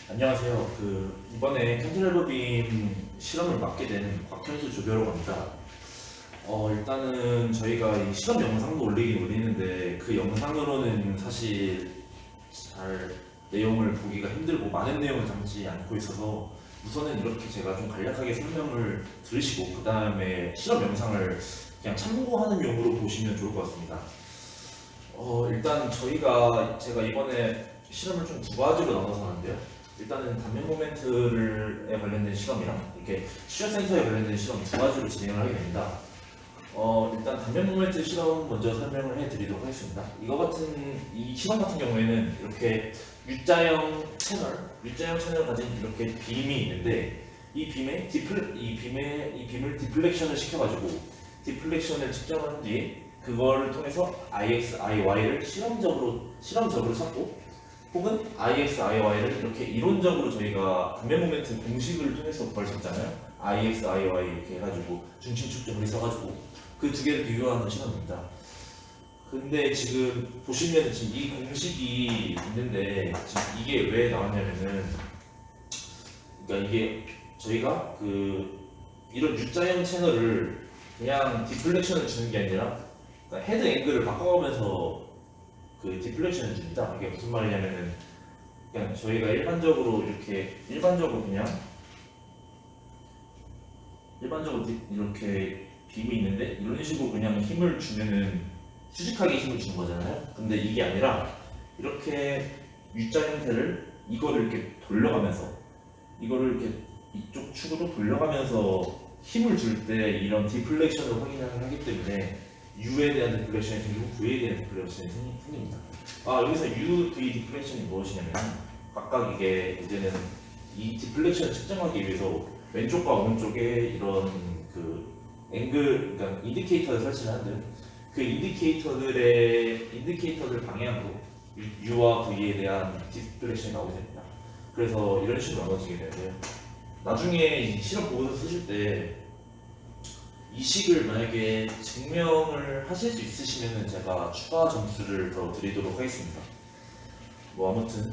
안녕하세요. 이번에 컨트롤러빔 실험을 맡게 된 곽현수 조교라고 합니다. 일단은 저희가 이 실험 영상도 올리긴 올리는데 그 영상으로는 사실 잘 내용을 보기가 힘들고 많은 내용을 담지 않고 있어서 우선은 이렇게 제가 좀 간략하게 설명을 들으시고 그 다음에 실험 영상을 그냥 참고하는 용으로 보시면 좋을 것 같습니다. 일단 제가 이번에 실험을 좀 두 가지로 나눠서 하는데요. 일단은 단면 모멘트에 관련된 실험이랑 이렇게 시력 센서에 관련된 실험 두 가지로 진행을 하게 됩니다. 일단 단면 모멘트 실험 먼저 설명을 해드리도록 하겠습니다. 이 실험 같은 경우에는 이렇게 U자형 채널을 가진 이렇게 빔이 있는데 이 빔을 디플렉션을 시켜가지고 디플렉션을 측정한 뒤에 그걸 통해서 IX, IY를 실험적으로 찾고 혹은 IX, IY를 이렇게 이론적으로 저희가 단면 모멘트 공식을 통해서 구할 수 있잖아요. IX, IY 이렇게 해가지고 중심 측정을 써가지고 그 두 개를 비교하는 실험입니다. 근데 지금 보시면 지금 이 공식이 있는데 지금 이게 왜 나왔냐면은 그러니까 이게 저희가 이런 U자형 채널을 그냥 디플렉션을 주는 게 아니라 그러니까 헤드 앵글을 바꿔가면서 그 디플렉션을 줍니다. 이게 무슨 말이냐면은 그냥 저희가 일반적으로 이렇게 빔이 있는데 이런 식으로 그냥 힘을 주면은 수직하게 힘을 주는 거잖아요. 근데 이게 아니라 이렇게 U자 형태를 이거를 이렇게 이쪽 축으로 돌려가면서 힘을 줄 때 이런 디플렉션을 확인을 하기 때문에 U에 대한 디플렉션이 생기고 V에 대한 디플렉션이 생깁니다. 여기서 U, V 디플렉션이 무엇이냐면 각각 이제는 이 디플렉션을 측정하기 위해서 왼쪽과 오른쪽에 이런 그러니까 인디케이터를 설치를 하는데 그 인디케이터들 방향으로 U와 V에 대한 디플렉션이 나오게 됩니다. 그래서 이런 식으로 나눠지게 되는데요. 나중에 이 실험 보고서 쓰실 때 이 식을 만약에 증명을 하실 수 있으시면 제가 추가 점수를 더 드리도록 하겠습니다. 아무튼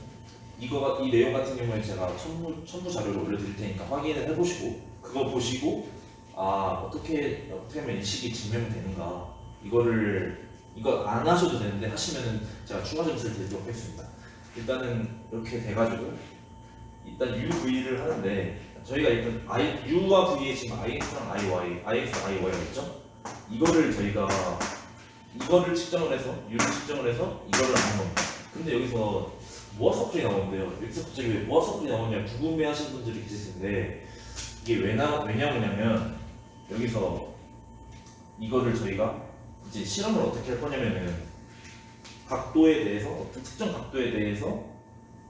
이 내용 같은 경우에 제가 첨부 자료를 올려드릴 테니까 확인을 해보시고 그거 보시고 어떻게 하면 이 식이 증명되는가 이거 안 하셔도 되는데 하시면은 제가 추가 점수를 드리도록 하겠습니다. 일단은 이렇게 돼가지고 일단 UV를 하는데 저희가 일단 U와 V에 지금 IX랑 IY가 있죠? 이거를 측정을 해서 U를 측정을 해서 이거를 하는 겁니다. 근데 여기서 모아 서클이 나오는데요. 여기서 갑자기 왜 모아 서클이 나오냐 궁금해하시는 분들이 계실 텐데 이게 왜 나오냐면 여기서 이거를 저희가 이제 실험을 어떻게 할 거냐면은 특정 각도에 대해서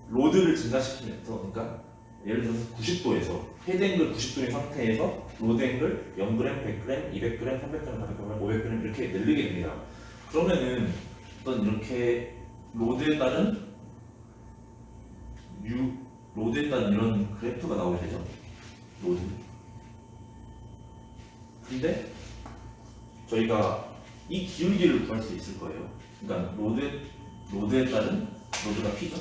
로드를 증가시키면서 그러니까 예를 들어서 90도에서 헤드 앵글 90도인 상태에서 로드 앵글 0g, 100g, 200g, 300g, 400g, 500g 이렇게 늘리게 됩니다. 그러면은 어떤 이렇게 로드에 따른 이런 그래프가 나오게 되죠. 로드. 근데 저희가 이 기울기를 구할 수 있을 거예요. 그러니까 로드에 따른 로드가 P죠.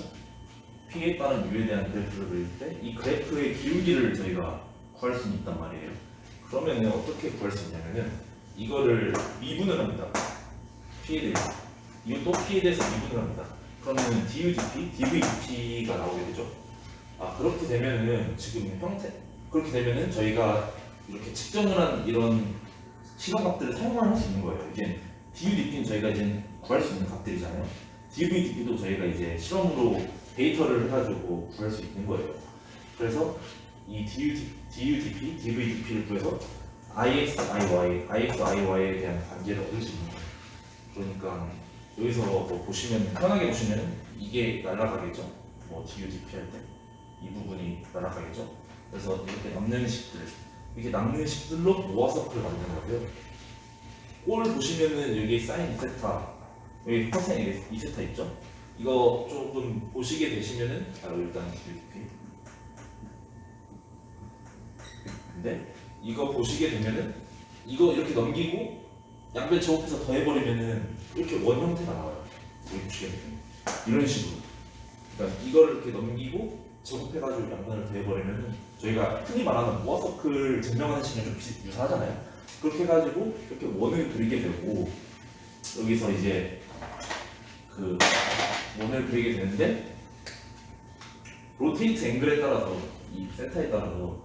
P에 따른 U에 대한 그래프를 그릴 때 이 그래프의 기울기를 저희가 구할 수 있단 말이에요. 그러면 어떻게 구할 수 있냐면은 이거를 미분을 합니다. P에 대해서. 이것도 P에 대해서 미분을 합니다. 그러면 DU, DP, DVDP가 나오게 되죠. 그렇게 되면은 저희가 이렇게 측정을 한 이런 시간값들을 사용을 할 수 있는 거예요. 이제 DU-DP는 저희가 이제 구할 수 있는 값들이잖아요. DV-DP도 저희가 이제 실험으로 데이터를 해가지고 구할 수 있는 거예요. 그래서 이 DU-DP, DV-DP를 구해서 IX, IY에 대한 관계를 얻을 수 있는 거예요. 그러니까 여기서 편하게 보시면 이게 날아가겠죠. DU-DP 할 때 이 부분이 날아가겠죠. 그래서 이렇게 남는 식들로 모아 서클을 만드는 거고요. 꼴 보시면은 여기 사인 2세타, 여기 코사인 2세타 있죠? 이거 조금 보시게 되시면은 일단 DU-DP. 근데 이거 보시게 되면은 이거 이렇게 넘기고 양변 제곱해서 더해버리면은 이렇게 원 형태가 나와요. 여기 보시게 되면 이런 식으로. 그러니까 이거를 이렇게 넘기고 제곱해가지고 양변을 더해버리면 저희가 흔히 말하는 모아서클 증명하는 식이랑 좀 유사하잖아요. 그렇게 해가지고 이렇게 원을 그리게 되고 여기서 이제 그 원을 그리게 되는데 로테이트 앵글에 따라서 이 세타에 따라서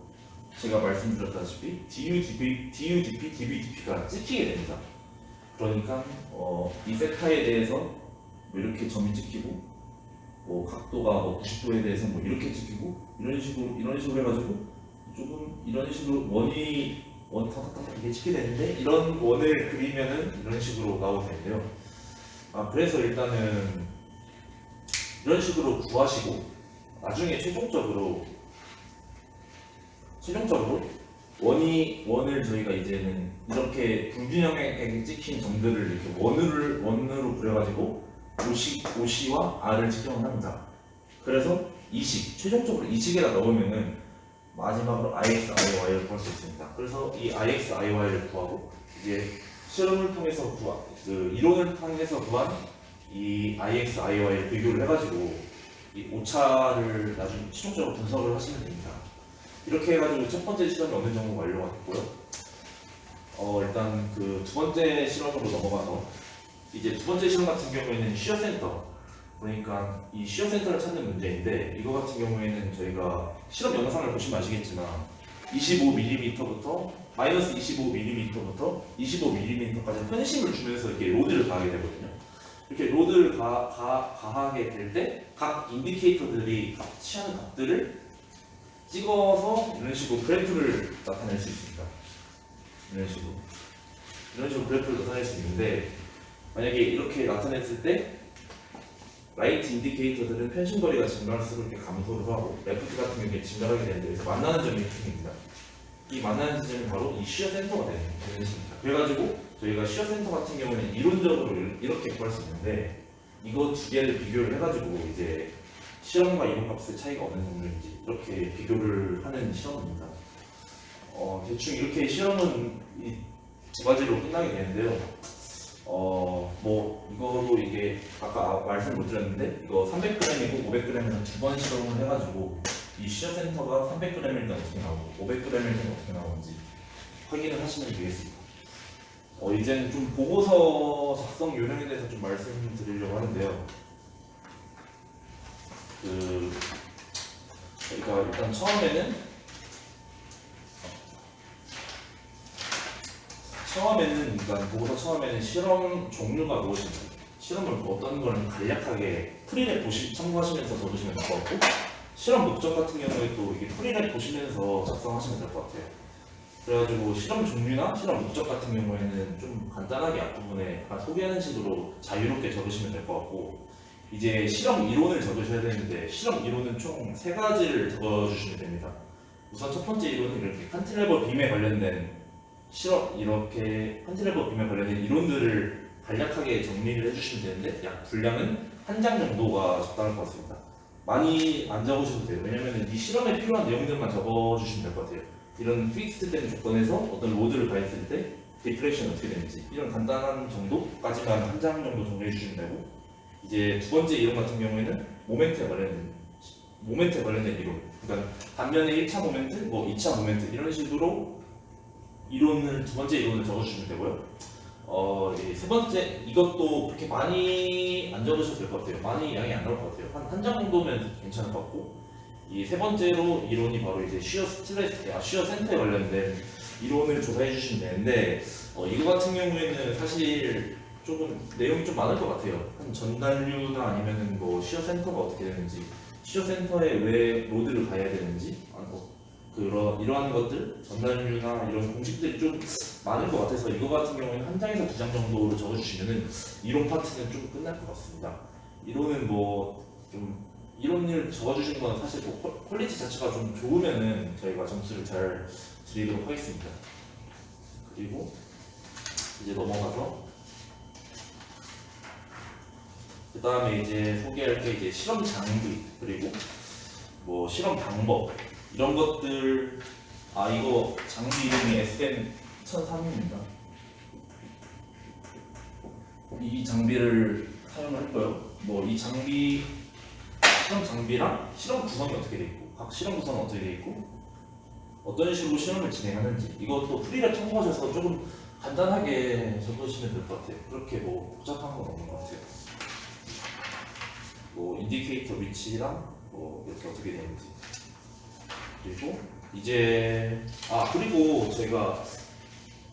제가 말씀드렸다시피 DU, DP, DVDP가 찍히게 됩니다. 그러니까 이 세타에 대해서 뭐 이렇게 점이 찍히고 뭐 각도가 뭐 90도에 대해서 뭐 이렇게 찍히고 이런 식으로 해가지고 조금 이런 식으로 원 탁탁탁 이게 찍게 되는데 이런 원을 그리면은 이런 식으로 나오게 되는데요. 그래서 일단은 이런 식으로 구하시고 나중에 최종적으로 원을 저희가 이제는 이렇게 불균형하게 찍힌 점들을 이렇게 원으로 그려가지고 OC와 R을 측정을 합니다. 그래서 최종적으로 이 식에다 넣으면은 마지막으로 IX, IY를 구할 수 있습니다. 그래서 이 IX, IY를 구하고 이제 실험을 통해서 이론을 통해서 구한 이 IX, IY를 비교를 해가지고 이 오차를 나중에 최종적으로 분석을 하시면 됩니다. 이렇게 해가지고 첫 번째 실험이 어느 정도 완료가 됐고요. 일단 그 두 번째 실험으로 넘어가서 이제 두 번째 실험 같은 경우에는 시어 센터, 그러니까 이 시어 센터를 찾는 문제인데 이거 같은 경우에는 저희가 실험 영상을 보시면 아시겠지만 25mm부터 마이너스 25mm부터 25mm까지 편심을 주면서 이렇게 로드를 가하게 되거든요. 이렇게 로드를 가하게 될 때 각 인디케이터들이 취하는 값들을 찍어서 이런 식으로 그래프를 나타낼 수 있습니다. 이런 식으로 그래프를 나타낼 수 있는데 만약에 이렇게 나타냈을 때 라이트 인디케이터들은 편심거리가 증가할수록 이렇게 감소를 하고 레프트 같은 경우에 증가하게 되는데 그래서 만나는 점이 특징입니다. 이 만나는 지점이 바로 이 시어 센터가 되는 것입니다. 그래가지고 저희가 시어 센터 같은 경우는 이론적으로 이렇게 구할 수 있는데 이거 두 개를 비교를 해가지고 이제 실험과 이론 값의 차이가 어느 정도인지 이렇게 비교를 하는 실험입니다. 대충 이렇게 실험은 이 두 가지로 끝나게 되는데요. 뭐 이거도 이게 아까 말씀 못 드렸는데 이거 300g이고 500g에서 두 번 실험을 해가지고 이 시어 센터가 300g일 때 어떻게 나오고 500g일 때 어떻게 나오는지 확인을 하시면 되겠습니다. 이제는 좀 보고서 작성 요령에 대해서 좀 말씀드리려고 하는데요. 저희가 일단 일단 보고서 처음에는 실험 종류가 무엇인지, 실험을 어떤 걸 간략하게 프리랩 참고하시면서 적으시면 될 것 같고, 실험 목적 같은 경우에 또 이게 프리랩 보시면서 작성하시면 될 것 같아요. 그래가지고 실험 종류나 실험 목적 같은 경우에는 좀 간단하게 앞부분에 소개하는 식으로 자유롭게 적으시면 될 것 같고, 이제 실험 이론을 적으셔야 되는데 실험 이론은 총 3가지를 적어주시면 됩니다. 우선 첫 번째 이론은 이렇게 칸틸레버 빔에 관련된 이론들을 간략하게 정리를 해주시면 되는데 약 분량은 한 장 정도가 적당할 것 같습니다. 많이 안 적으셔도 돼요. 왜냐면 이 실험에 필요한 내용들만 적어주시면 될 것 같아요. 이런 픽스드 된 조건에서 어떤 로드를 가했을 때 디프렉션이 어떻게 되는지 이런 간단한 정도까지만 한 장 정도 정리해 주시면 되고, 이제 두 번째 이론 같은 경우에는 모멘트에 관련된 이론, 그러니까 반면에 1차 모멘트, 뭐 2차 모멘트 이런 식으로 두 번째 이론을 적어주시면 되고요. 세 번째 이것도 그렇게 많이 안 적으셔도 될 것 같아요. 많이 양이 안 나올 것 같아요. 한 장 정도면 괜찮을 것 같고, 이 세 번째로 이론이 바로 이제 시어 센터에 관련된 이론을 조사해 주시면 되는데 이거 같은 경우에는 사실 조금 내용이 좀 많을 것 같아요. 한 전달류나 아니면은 뭐 시어 센터가 어떻게 되는지, 시어 센터에 왜 로드를 가야 되는지, 이러한 것들, 전달류나 이런 공식들이 좀 많을 것 같아서 이거 같은 경우에는 한 장에서 두 장 정도로 적어주시면은 이론 파트는 좀 끝날 것 같습니다. 이론은 이론을 적어주시는 건 사실 퀄리티 자체가 좀 좋으면은 저희가 점수를 잘 드리도록 하겠습니다. 그리고 이제 넘어가서 그 다음에 이제 소개할 게 이제 실험 장비, 그리고 뭐 실험 방법 이런 것들. 이거 장비 이름이 SM1003입니다. 이 장비를 사용을 했고요. 뭐 이 장비 실험 장비랑 실험 구성이 어떻게 돼 있고, 각 실험 구성은 어떻게 돼 있고, 어떤 식으로 실험을 진행하는지, 이것도 프리랩 참고하셔서 조금 간단하게 적으시면 될 것 같아요. 그렇게 뭐 복잡한 건 없는 것 같아요. 뭐 인디케이터 위치랑 뭐 이렇게 어떻게 되는지. 그리고 이제 그리고 저희가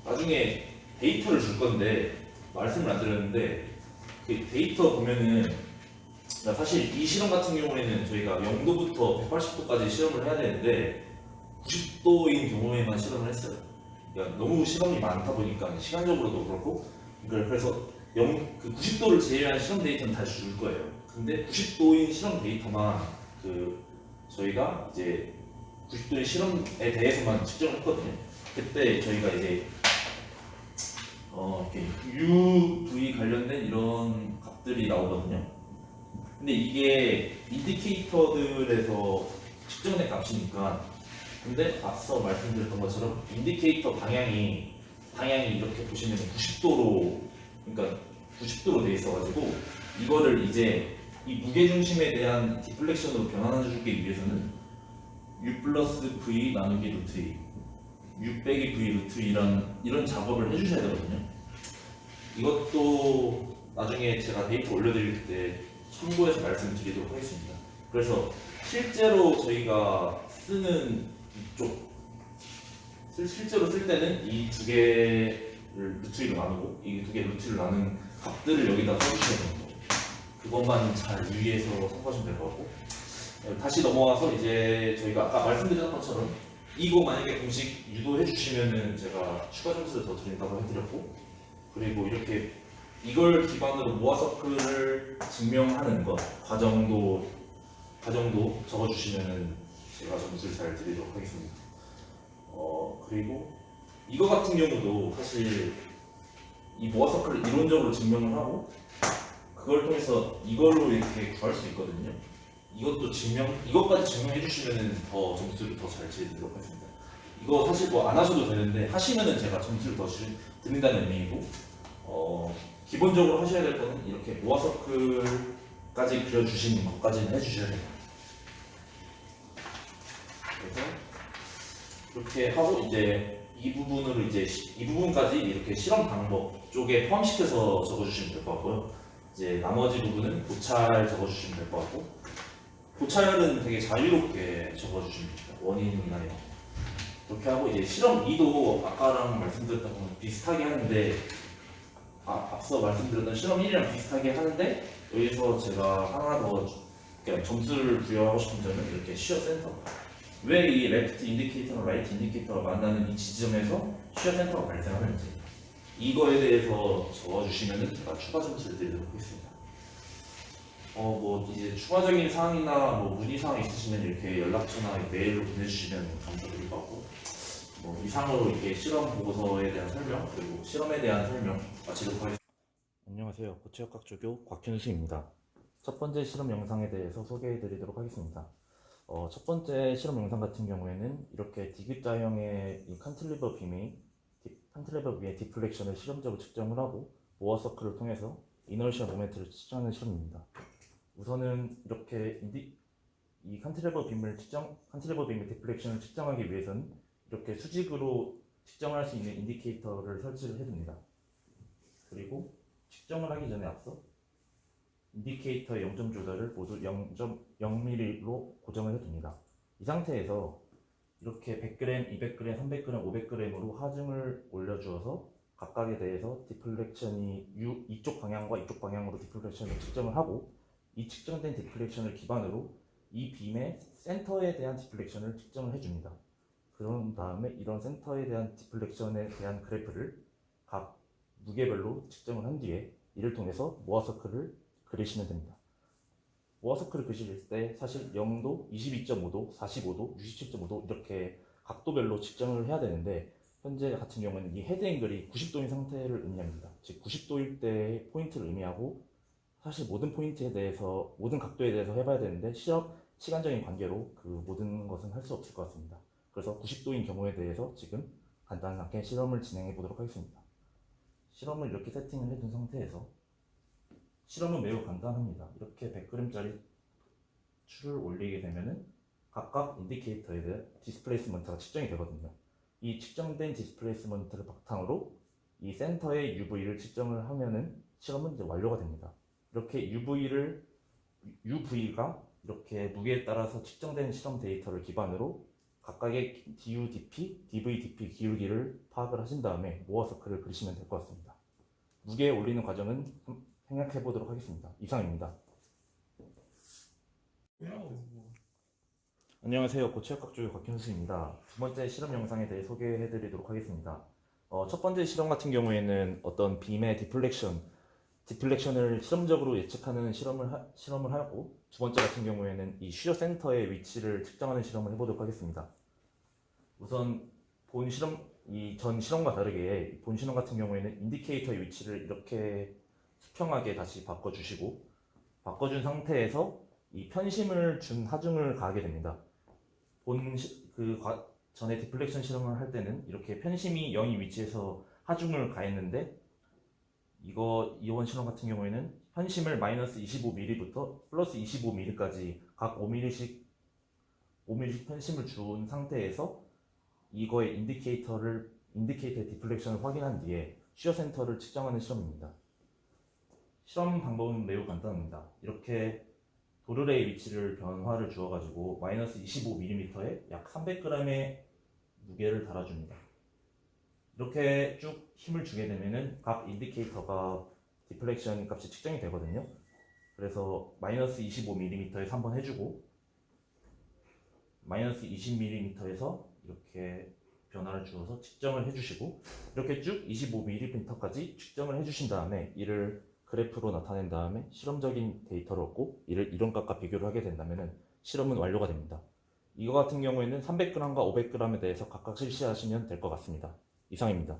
나중에 데이터를 줄 건데 말씀을 안 드렸는데, 그 데이터 보면은 사실 이 실험 같은 경우에는 저희가 0도부터 180도까지 실험을 해야 되는데 90도인 경우에만 실험을 했어요. 그러니까 너무 실험이 많다 보니까 시간적으로도 그렇고, 그래서 90도를 제외한 실험 데이터는 다시 줄 거예요. 근데 90도인 실험 데이터만 저희가 이제 90도의 실험에 대해서만 측정을 했거든요. 그때 저희가 이제 이렇게 UV 관련된 이런 값들이 나오거든요. 근데 이게 인디케이터들에서 측정된 값이니까, 근데 앞서 말씀드렸던 것처럼 인디케이터 방향이 이렇게 보시면 90도로, 그러니까 90도로 돼 있어가지고 이거를 이제 이 무게중심에 대한 디플렉션으로 변환해주기 위해서는 U 플러스 V 나누기 루트 2, U 빼기 V 루트 2 이런 작업을 해주셔야 되거든요. 이것도 나중에 제가 데이터 올려드릴 때 참고해서 말씀드리도록 하겠습니다. 그래서 실제로 저희가 쓰는 실제로 쓸 때는 이 두 개를 루트로 나누고, 이 두 개 루트를 나눈 값들을 여기다 써주셔야 되는 거예요. 그것만 잘 유의해서 참고하시면 될 것 같고, 다시 넘어와서 이제 저희가 아까 말씀드렸던 것처럼 이거 만약에 공식 유도해 주시면은 제가 추가 점수를 더 드린다고 해드렸고, 그리고 이렇게 이걸 기반으로 모아서클을 증명하는 것 과정도 적어주시면은 제가 점수를 잘 드리도록 하겠습니다. 그리고 이거 같은 경우도 사실 이 모아서클을 이론적으로 증명을 하고 그걸 통해서 이걸로 이렇게 구할 수 있거든요. 이것까지 증명해 주시면은 더 점수를 더 잘 드리도록 하겠습니다. 이거 사실 뭐 안 하셔도 되는데 하시면은 제가 점수를 더 드린다는 의미이고, 기본적으로 하셔야 될 거는 이렇게 모아서클까지 그려주시는 것까지는 해주셔야 돼요. 그래서 이렇게 하고 이제 이 부분까지 이렇게 실험 방법 쪽에 포함시켜서 적어주시면 될 것 같고요. 이제 나머지 부분은 고찰 적어주시면 될 것 같고, 고찰은 되게 자유롭게 적어주시면 됩니다. 원인이나 이런 거. 그렇게 하고 이제 실험 2도 아까랑 말씀드렸던 거랑 비슷하게 하는데, 앞서 말씀드렸던 실험 1이랑 비슷하게 하는데, 여기서 제가 하나 더 그냥 점수를 부여하고 싶은 점은 이렇게 시어 센터. 왜 이 레프트 인디케이터랑 라이트 인디케이터가 만나는 이 지점에서 시어 센터가 발생하는지, 이거에 대해서 적어주시면은 제가 추가 점수를 드리도록 하겠습니다. 뭐 이제 추가적인 사항이나 뭐 문의 사항 있으시면 이렇게 연락처나 메일로 보내주시면 감사드릴 것 같고, 뭐 이상으로 이렇게 실험 보고서에 대한 설명 그리고 실험에 대한 설명 마치도록 하겠습니다. 안녕하세요. 고체역학조교 곽현수입니다. 첫 번째 실험 영상에 대해서 소개해드리도록 하겠습니다. 첫 번째 실험 영상 같은 경우에는 이렇게 디귿자형의 이 칸틸리버 위에 디플렉션을 실험적으로 측정을 하고 모어 서클을 통해서 이너셜 모멘트를 측정하는 실험입니다. 우선은 이렇게 이 칸틸리버 빔의 디플렉션을 측정하기 위해서는 이렇게 수직으로 측정할 수 있는 인디케이터를 설치를 해둡니다. 그리고 측정을 하기 전에 앞서 인디케이터의 0점 조절을 모두 0.0mm로 고정을 해둡니다. 이 상태에서 이렇게 100g, 200g, 300g, 500g으로 하중을 올려주어서 각각에 대해서 디플렉션이 이쪽 방향과 이쪽 방향으로 디플렉션을 측정을 하고, 이 측정된 디플렉션을 기반으로 이 빔의 센터에 대한 디플렉션을 측정을 해줍니다. 그런 다음에 이런 센터에 대한 디플렉션에 대한 그래프를 각 무게별로 측정을 한 뒤에 이를 통해서 모아 서클을 그리시면 됩니다. 모아 서클을 그리실 때 사실 0도, 22.5도, 45도, 67.5도 이렇게 각도별로 측정을 해야 되는데, 현재 같은 경우는 이 헤드 앵글이 90도인 상태를 의미합니다. 즉 90도일 때의 포인트를 의미하고, 사실 모든 각도에 대해서 해봐야 되는데 시간적인 관계로 그 모든 것은 할 수 없을 것 같습니다. 그래서 90도인 경우에 대해서 지금 간단하게 실험을 진행해 보도록 하겠습니다. 실험을 이렇게 세팅을 해둔 상태에서, 실험은 매우 간단합니다. 이렇게 100g짜리 줄을 올리게 되면은 각각 인디케이터에 대한 디스플레이스먼트가 측정이 되거든요. 이 측정된 디스플레이스먼트를 바탕으로 이 센터의 UV를 측정을 하면은 실험은 이제 완료가 됩니다. 이렇게 UV가 이렇게 무게에 따라서 측정된 실험 데이터를 기반으로 각각의 DUDP, DVDP 기울기를 파악을 하신 다음에 모아서 글을 그리시면 될 것 같습니다. 무게에 올리는 과정은 생략해 보도록 하겠습니다. 이상입니다. 안녕하세요. 고체역학조의 곽현수입니다. 두 번째 실험 영상에 대해 소개해 드리도록 하겠습니다. 첫 번째 실험 같은 경우에는 어떤 빔의 디플렉션을 실험적으로 예측하는 실험을 하고, 두 번째 같은 경우에는 이 슈어 센터의 위치를 측정하는 실험을 해보도록 하겠습니다. 우선 이 전 실험과 다르게 본 실험 같은 경우에는 인디케이터의 위치를 이렇게 수평하게 다시 바꿔주시고, 바꿔준 상태에서 이 편심을 준 하중을 가하게 됩니다. 전에 디플렉션 실험을 할 때는 이렇게 편심이 0이 위치해서 하중을 가했는데, 이번 실험 같은 경우에는 편심을 마이너스 25mm부터 플러스 25mm까지 각 5mm씩 편심을 준 상태에서 이거의 인디케이터의 디플렉션을 확인한 뒤에 슈어 센터를 측정하는 실험입니다. 실험 방법은 매우 간단합니다. 이렇게 도르래의 위치를 변화를 주어가지고 마이너스 25mm에 약 300g의 무게를 달아줍니다. 이렇게 쭉 힘을 주게 되면은 각 인디케이터가 디플렉션 값이 측정이 되거든요. 그래서 마이너스 25mm에서 한번 해주고, 마이너스 20mm에서 이렇게 변화를 주어서 측정을 해주시고, 이렇게 쭉 25mm까지 측정을 해주신 다음에 이를 그래프로 나타낸 다음에 실험적인 데이터를 얻고 이를 이론값과 비교를 하게 된다면 실험은 완료가 됩니다. 이거 같은 경우에는 300g과 500g에 대해서 각각 실시하시면 될 것 같습니다. 이상입니다.